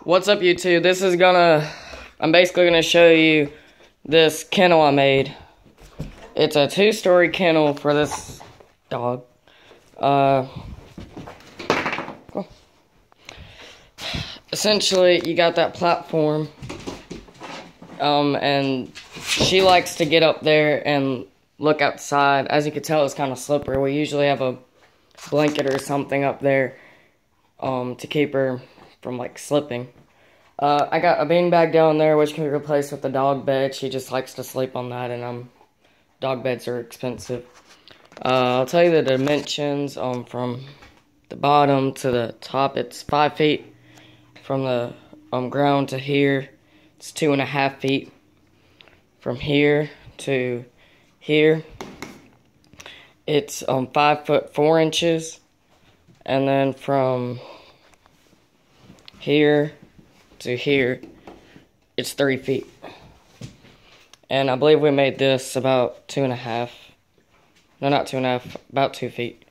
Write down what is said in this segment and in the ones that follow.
What's up, YouTube? I'm basically gonna show you this kennel I made. It's a 2-story kennel for this dog. Essentially, you got that platform, and she likes to get up there and look outside. As you can tell, it's kind of slippery. We usually have a blanket or something up there, to keep her from, like, slipping. I got a beanbag down there, which can be replaced with a dog bed. She just likes to sleep on that, and dog beds are expensive. I'll tell you the dimensions. From the bottom to the top, it's 5 feet. From the ground to here, it's 2.5 feet. From here to here, it's 5 foot 4 inches, and then from here to here, it's 3 feet. And I believe we made this about 2.5. No, not 2.5. About 2 feet.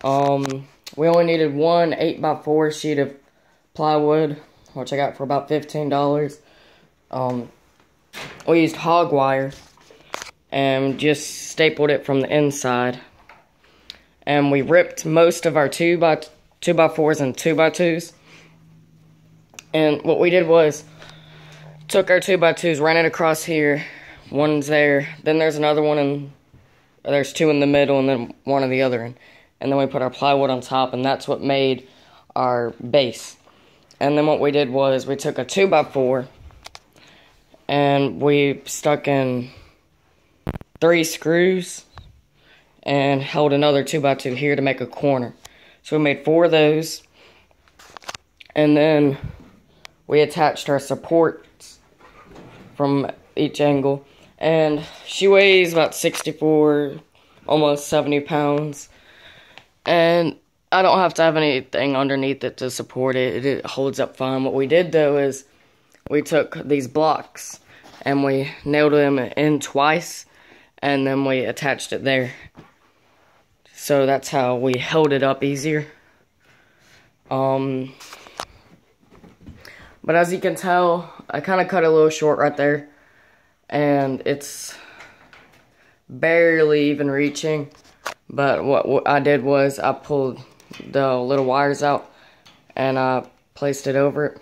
We only needed one 8x4 sheet of plywood, which I got for about $15. We used hog wire and just stapled it from the inside. And we ripped most of our 2x4s and 2x2s. And what we did was took our 2x2s, ran it across here. One's there. Then there's another one, and there's 2 in the middle, and then one on the other end. And then we put our plywood on top, and that's what made our base. And then what we did was we took a 2x4 and we stuck in 3 screws and held another 2x2 here to make a corner. So we made 4 of those, and then we attached our supports from each angle. And she weighs about 64, almost 70 pounds. And I don't have to have anything underneath it to support it. It holds up fine. What we did, though, is we took these blocks and we nailed them in twice, and then we attached it there. So that's how we held it up easier. But as you can tell, I kind of cut it a little short right there, and it's barely even reaching. But what I did was I pulled the little wires out and I placed it over it.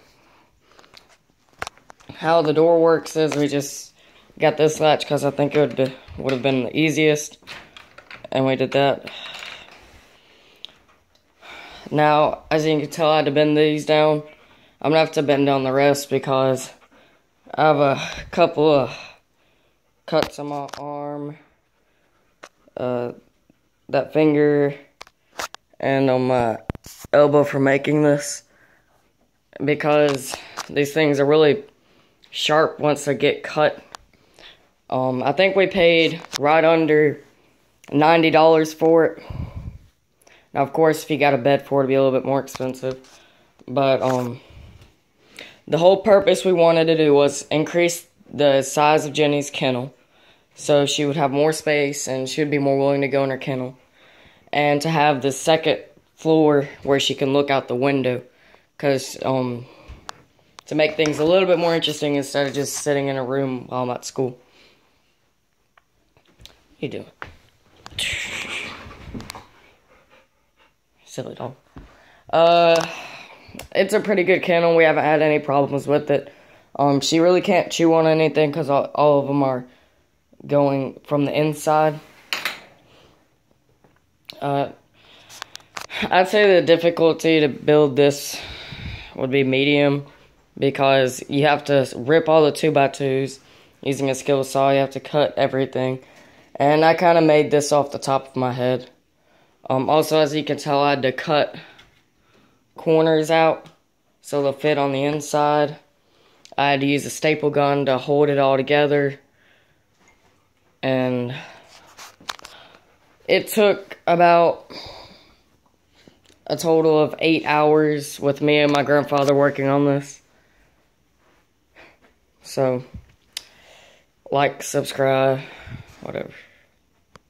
How the door works is we just got this latch because I think it would have been the easiest, and we did that. Now, as you can tell, I had to bend these down. I'm gonna have to bend down the rest because I have a couple of cuts on my arm, that finger, and on my elbow for making this, because these things are really sharp once they get cut. I think we paid right under $90 for it. Now, of course, if you got a bed for it, it'd be a little bit more expensive. But the whole purpose we wanted to do was increase the size of Jenny's kennel, so she would have more space and she would be more willing to go in her kennel. And to have the second floor where she can look out the window. Because, to make things a little bit more interesting instead of just sitting in a room while I'm at school. What you doing? Silly dog. It's a pretty good kennel. We haven't had any problems with it. She really can't chew on anything because all of them are going from the inside. I'd say the difficulty to build this would be medium, because you have to rip all the 2x2s using a skill saw. You have to cut everything, and I kind of made this off the top of my head. Also, as you can tell, I had to cut corners out so they'll fit on the inside. I had to use a staple gun to hold it all together, and it took about a total of 8 hours with me and my grandfather working on this. So, like, subscribe, whatever.